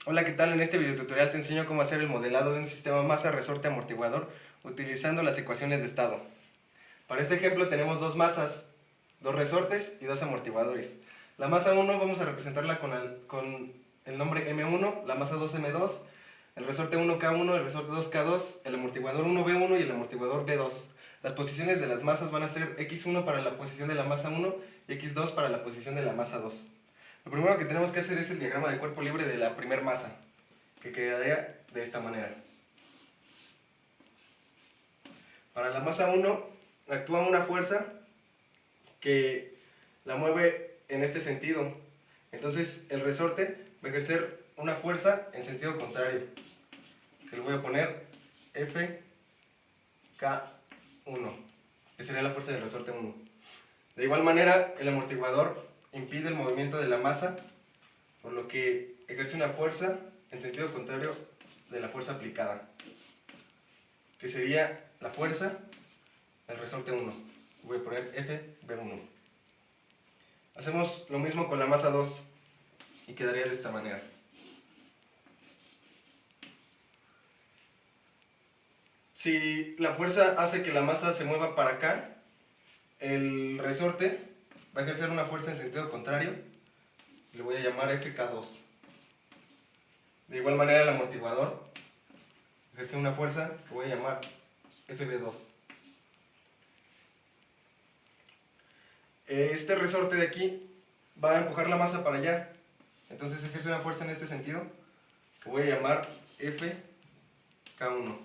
Hola, ¿qué tal? En este video tutorial te enseño cómo hacer el modelado de un sistema masa, resorte, amortiguador utilizando las ecuaciones de estado. Para este ejemplo tenemos dos masas, dos resortes y dos amortiguadores. La masa 1 vamos a representarla con el nombre M1, la masa 2 M2, el resorte 1 K1, el resorte 2 K2, el amortiguador 1 B1 y el amortiguador B2. Las posiciones de las masas van a ser X1 para la posición de la masa 1 y X2 para la posición de la masa 2. Lo primero que tenemos que hacer es el diagrama de cuerpo libre de la primera masa, que quedaría de esta manera. Para la masa 1 actúa una fuerza que la mueve en este sentido. Entonces el resorte va a ejercer una fuerza en sentido contrario, que le voy a poner FK1, que sería la fuerza del resorte 1. De igual manera, el amortiguador impide el movimiento de la masa, por lo que ejerce una fuerza en sentido contrario de la fuerza aplicada, que sería la fuerza del resorte 1. Voy a poner FB1. Hacemos lo mismo con la masa 2 y quedaría de esta manera. Si la fuerza hace que la masa se mueva para acá, el resorte va a ejercer una fuerza en sentido contrario, le voy a llamar FK2. De igual manera el amortiguador ejerce una fuerza que voy a llamar FB2. Este resorte de aquí va a empujar la masa para allá, entonces ejerce una fuerza en este sentido que voy a llamar FK1.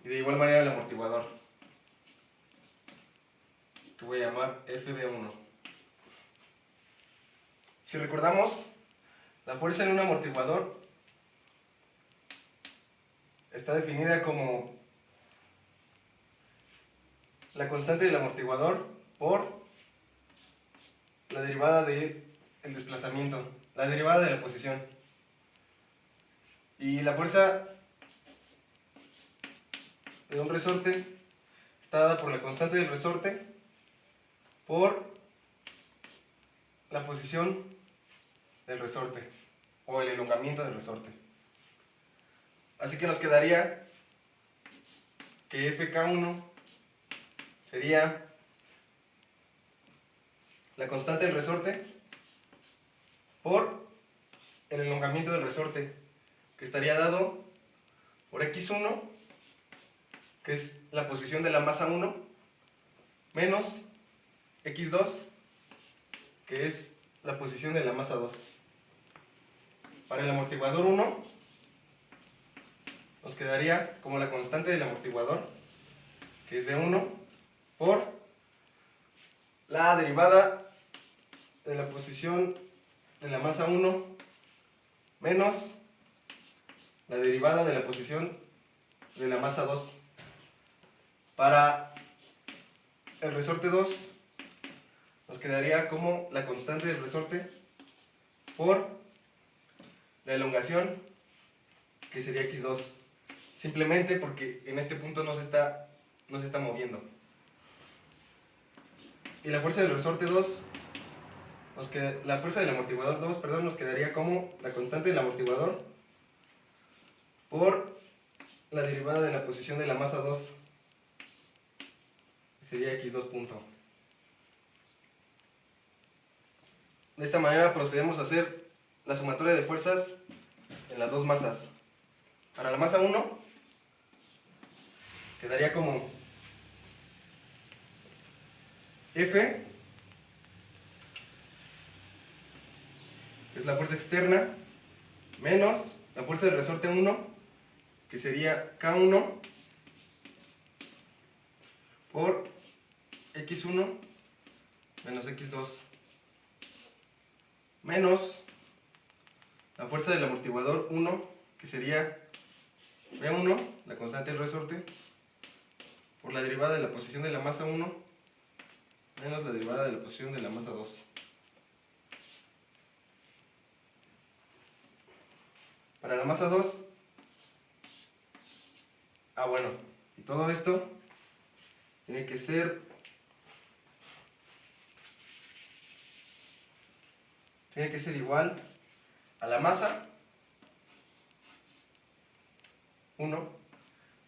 Y de igual manera el amortiguador, que voy a llamar FB1. Si recordamos, la fuerza en un amortiguador está definida como la constante del amortiguador por la derivada del desplazamiento, la derivada de la posición. Y la fuerza de un resorte está dada por la constante del resorte por la posición del resorte o el elongamiento del resorte. Así que nos quedaría que FK1 sería la constante del resorte por el elongamiento del resorte, que estaría dado por X1, que es la posición de la masa 1, menos X2, que es la posición de la masa 2. Para el amortiguador 1 nos quedaría como la constante del amortiguador, que es B1, por la derivada de la posición de la masa 1 menos la derivada de la posición de la masa 2. Para el resorte 2 nos quedaría como la constante del resorte por la elongación, que sería X2, simplemente porque en este punto no se está moviendo. Y la fuerza del resorte 2, la fuerza del amortiguador 2, perdón, nos quedaría como la constante del amortiguador por la derivada de la posición de la masa 2, que sería X2 punto. De esta manera procedemos a hacer la sumatoria de fuerzas en las dos masas. Para la masa 1 quedaría como F, que es la fuerza externa, menos la fuerza del resorte 1, que sería K1 por X1 menos X2, menos la fuerza del amortiguador 1, que sería B1, la constante del resorte, por la derivada de la posición de la masa 1 menos la derivada de la posición de la masa 2. Para la masa 2, bueno, y todo esto tiene que ser igual a la masa 1,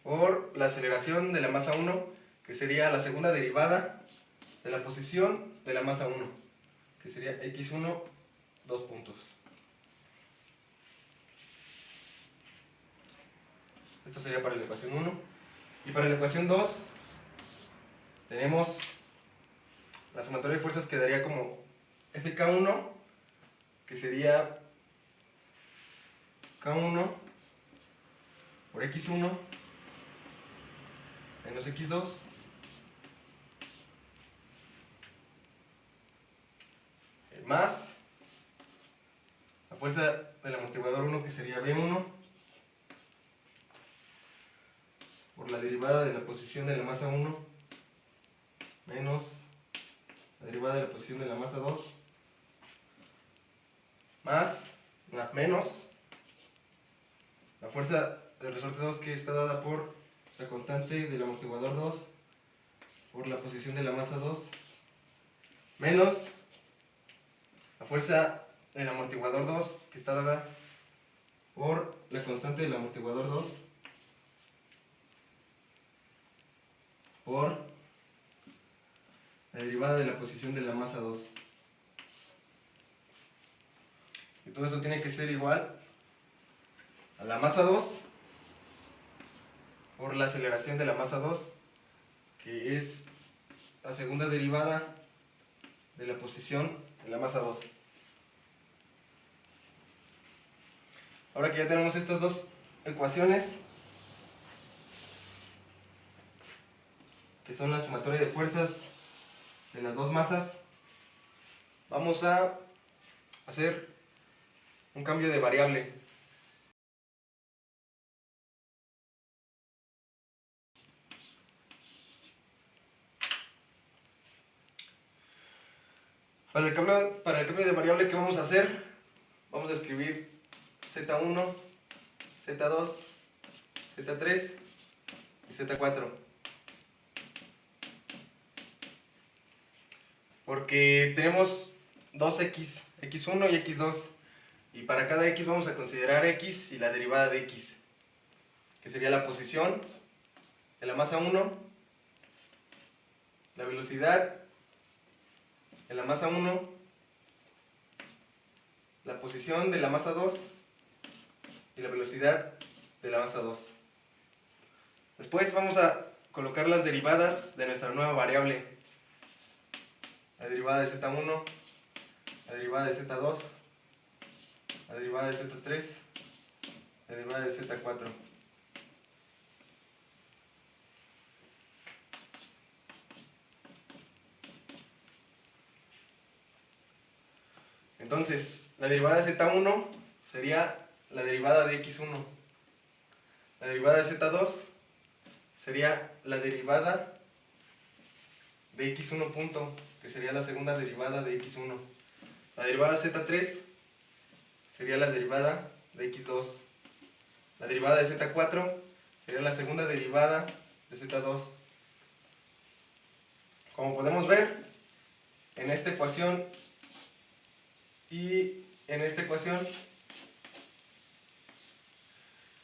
por la aceleración de la masa 1, que sería la segunda derivada de la posición de la masa 1, que sería x1, 2 puntos. Esto sería para la ecuación 1. Y para la ecuación 2 tenemos la sumatoria de fuerzas que daría como Fk1, que sería K1 por x1 menos x2 más la fuerza del amortiguador 1, que sería B1 por la derivada de la posición de la masa 1 menos la derivada de la posición de la masa 2 más menos la fuerza del resorte 2, que está dada por la constante del amortiguador 2 por la posición de la masa 2 menos la fuerza del amortiguador 2, que está dada por la constante del amortiguador 2 por la derivada de la posición de la masa 2. Y todo esto tiene que ser igual a la masa 2 por la aceleración de la masa 2, que es la segunda derivada de la posición de la masa 2. Ahora que ya tenemos estas dos ecuaciones, que son la sumatoria de fuerzas de las dos masas, vamos a hacer un cambio de variable. Para el cambio de variable que vamos a hacer, vamos a escribir Z1, Z2, Z3 y Z4. Porque tenemos dos x, x1 y x2. Y para cada x vamos a considerar x y la derivada de x, que sería la posición de la masa 1, la velocidad de la masa 1, la posición de la masa 2 y la velocidad de la masa 2. Después vamos a colocar las derivadas de nuestra nueva variable. La derivada de Z1, la derivada de Z2, la derivada de Z3, la derivada de Z4. Entonces, la derivada de Z1 sería la derivada de x1. La derivada de Z2 sería la derivada de x1 punto, que sería la segunda derivada de x1. La derivada de Z3 sería la derivada de x2. La derivada de Z4 sería la segunda derivada de Z2. Como podemos ver, en esta ecuación y en esta ecuación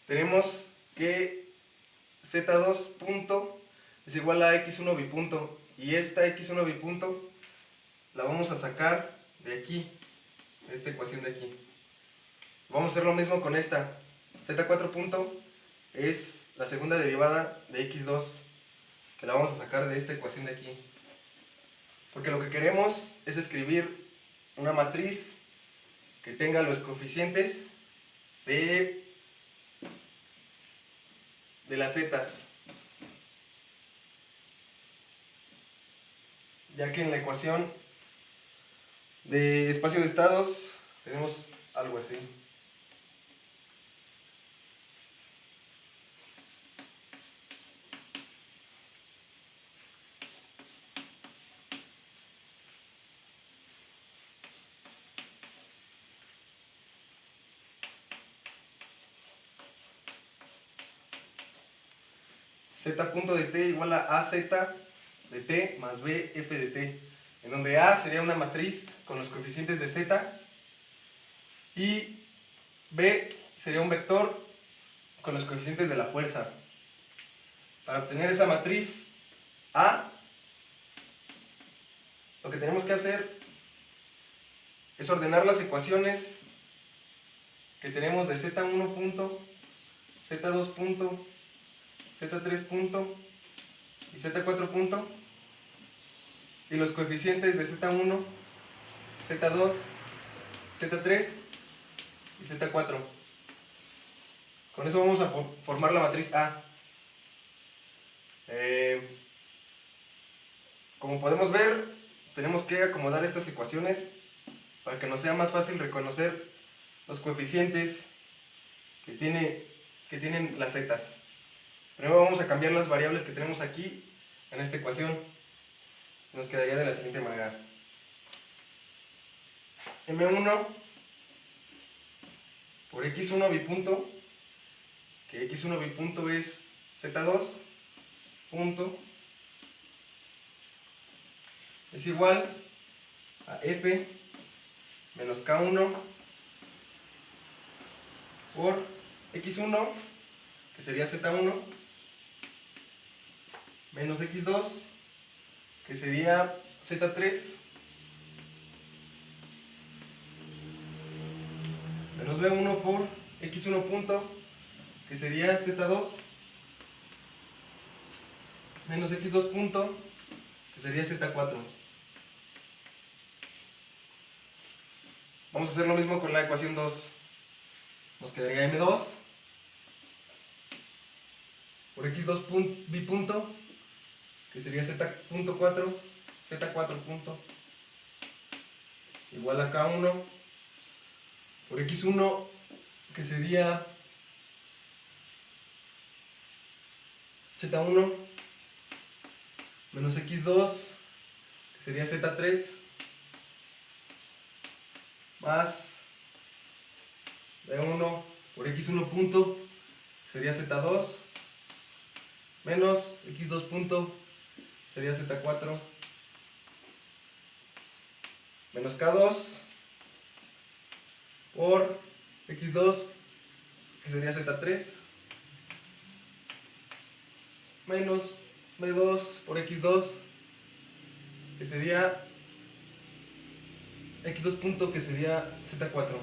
tenemos que Z2 punto es igual a x1 bipunto, y esta x1 bipunto la vamos a sacar de aquí, de esta ecuación de aquí. Vamos a hacer lo mismo con esta. Z4 punto es la segunda derivada de x2, que la vamos a sacar de esta ecuación de aquí. Porque lo que queremos es escribir una matriz que tenga los coeficientes de las zetas. Ya que en la ecuación de espacio de estados tenemos algo así. Z punto de t igual a AZ de t más B f de t, en donde A sería una matriz con los coeficientes de z y B sería un vector con los coeficientes de la fuerza. Para obtener esa matriz A, lo que tenemos que hacer es ordenar las ecuaciones que tenemos de Z1 punto, Z2 punto, Z3 punto y Z4 punto, y los coeficientes de Z1, Z2, Z3 y Z4. Con eso vamos a formar la matriz A. Como podemos ver, tenemos que acomodar estas ecuaciones para que nos sea más fácil reconocer los coeficientes que tienen las zetas. Primero vamos a cambiar las variables que tenemos aquí en esta ecuación. Nos quedaría de la siguiente manera: M1 por X1 bipunto, que X1 bipunto es Z2 punto, es igual a F menos K1 por X1, que sería Z1, menos X2, que sería Z3, menos B1 por X1 punto, que sería Z2, menos X2 punto, que sería Z4. Vamos a hacer lo mismo con la ecuación 2. Nos quedaría M2 por X2 bipunto, que sería Z.4, Z4 punto, igual a K1 por X1, que sería Z1, menos X2, que sería Z3, más B1 por X1 punto, que sería Z2, menos X2 punto, sería Z4, menos K2 por X2, que sería Z3, menos B2 por X2, que sería X2 punto, que sería Z4.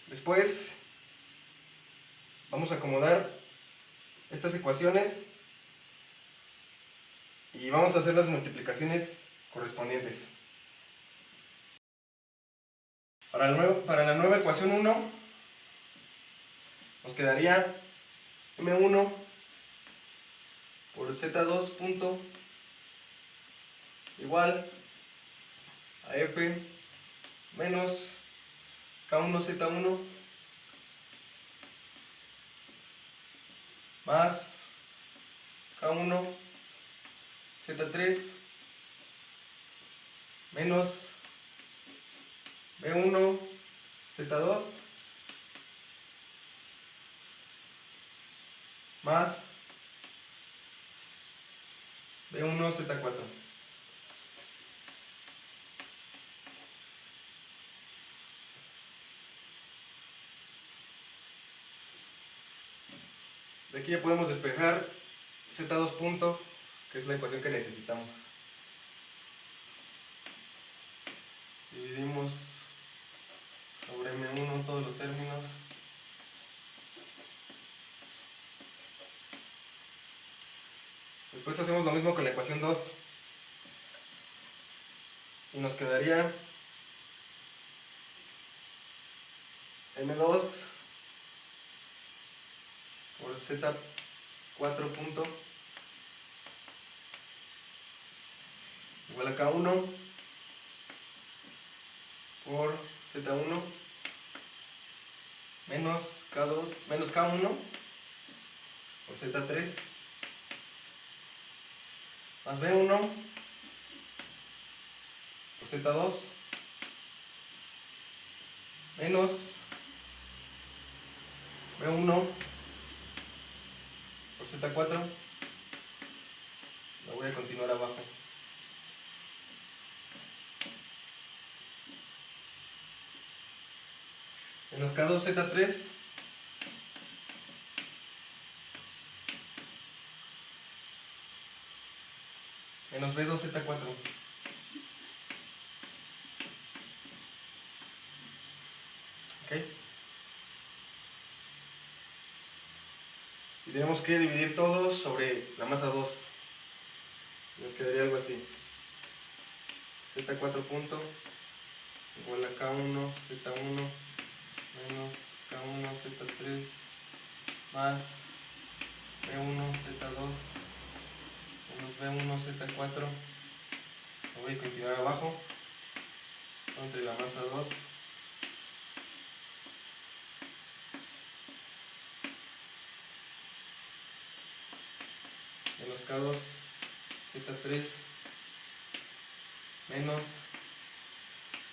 Después vamos a acomodar estas ecuaciones y vamos a hacer las multiplicaciones correspondientes. Para la nueva ecuación 1 nos quedaría M1 por Z2 punto igual a F menos K1 Z1 más K1 Z3 menos B1 Z2 más B1 Z4. De aquí ya podemos despejar Z2 punto, que es la ecuación que necesitamos. Dividimos sobre M1 todos los términos. Después hacemos lo mismo con la ecuación 2. Y nos quedaría M2 por Z4 punto igual a K1 por Z1 menos K1 por Z3 más B1 por Z2 menos B1 por Z4, lo Lo voy a continuar abajo. Menos K2Z3 menos B2Z4. ¿Ok? Y tenemos que dividir todo sobre la masa 2. Nos quedaría algo así. Z4 punto igual a K1, Z1 menos K1, Z3 más B1, Z2 menos B1, Z4. Lo voy a continuar abajo entre la masa 2 menos K2 Z3 menos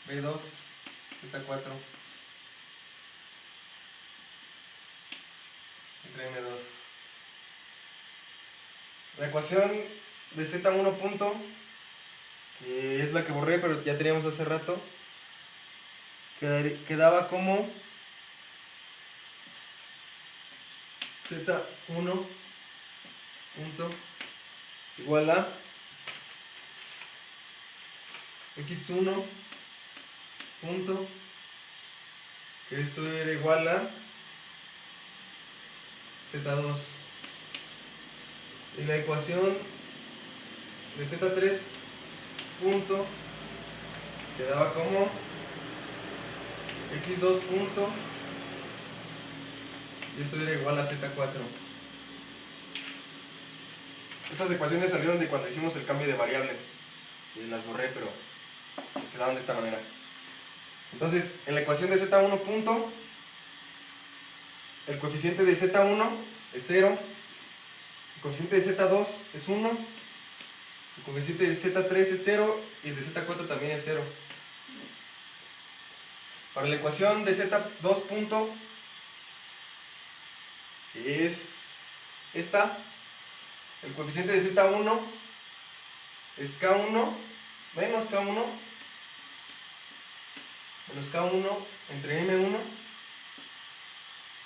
B2 Z4 entre M2. La ecuación de Z1 punto, que es la que borré pero ya teníamos hace rato, quedaba como Z1 punto igual a X1 punto, que esto era igual a Z2. Y la ecuación de Z3 punto quedaba como X2 punto, y esto era igual a Z4. Estas ecuaciones salieron de cuando hicimos el cambio de variable, y las borré, pero quedaban de esta manera. Entonces, en la ecuación de Z1 punto, el coeficiente de Z1 es 0, el coeficiente de Z2 es 1, el coeficiente de Z3 es 0 y el de Z4 también es 0. Para la ecuación de Z2 punto, que es esta, el coeficiente de Z1 es K1 menos K1 menos K1 entre M1.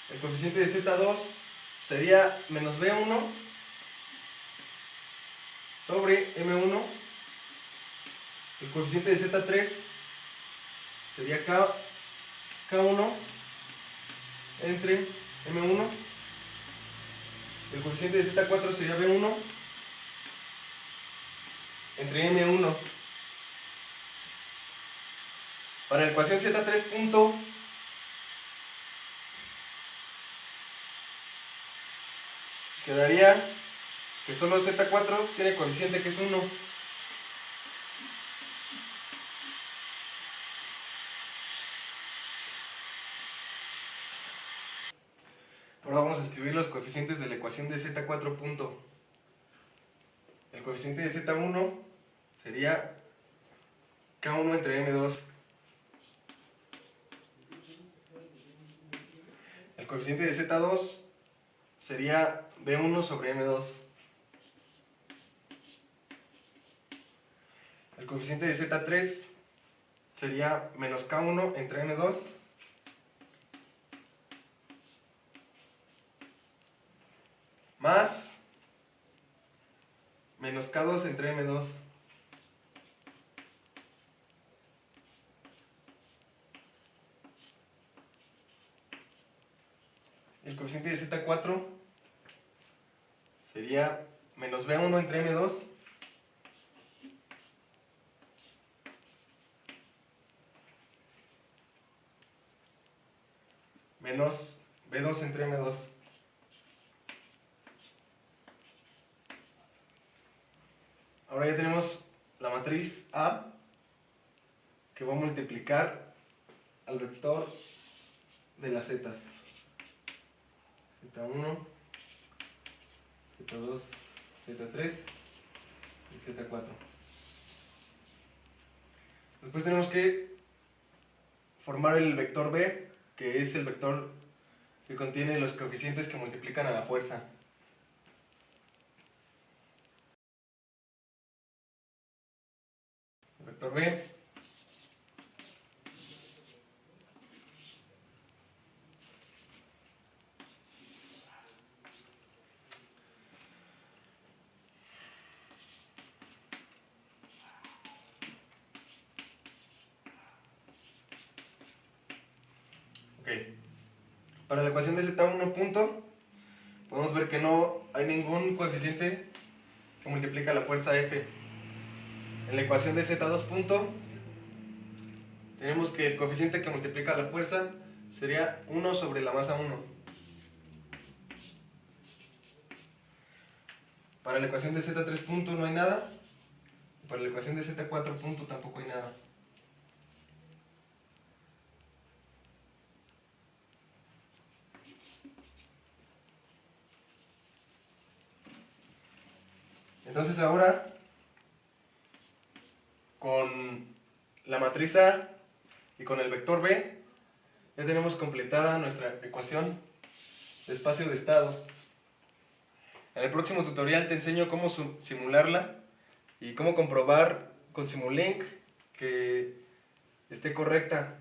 El coeficiente de Z2 sería menos B1 sobre M1. El coeficiente de Z3 sería K1 entre M1. El coeficiente de Z4 sería B1 entre M1. Para la ecuación Z3 punto, quedaría que solo Z4 tiene coeficiente que es 1. Ahora vamos a escribir los coeficientes de la ecuación de Z4 punto. El coeficiente de Z1 sería K1 entre M2. El coeficiente de Z2 sería B1 sobre M2. El coeficiente de Z3 sería menos K1 entre M2. Más menos K2 entre M2. El coeficiente de Z4 sería menos B1 entre M2 menos B2 entre M2. Ahora ya tenemos la matriz A, que va a multiplicar al vector de las zetas. Z1, Z2, Z3 y Z4. Después tenemos que formar el vector B, que es el vector que contiene los coeficientes que multiplican a la fuerza. vector B. Ok. Para la ecuación de Z1 punto, podemos ver que no hay ningún coeficiente que multiplica la fuerza F. En la ecuación de Z2 punto, tenemos que el coeficiente que multiplica la fuerza sería 1 sobre la masa 1. Para la ecuación de Z3 punto no hay nada. Para la ecuación de Z4 punto tampoco hay nada. Entonces ahora, con la matriz A y con el vector B, ya tenemos completada nuestra ecuación de espacio de estados. En el próximo tutorial te enseño cómo simularla y cómo comprobar con Simulink que esté correcta.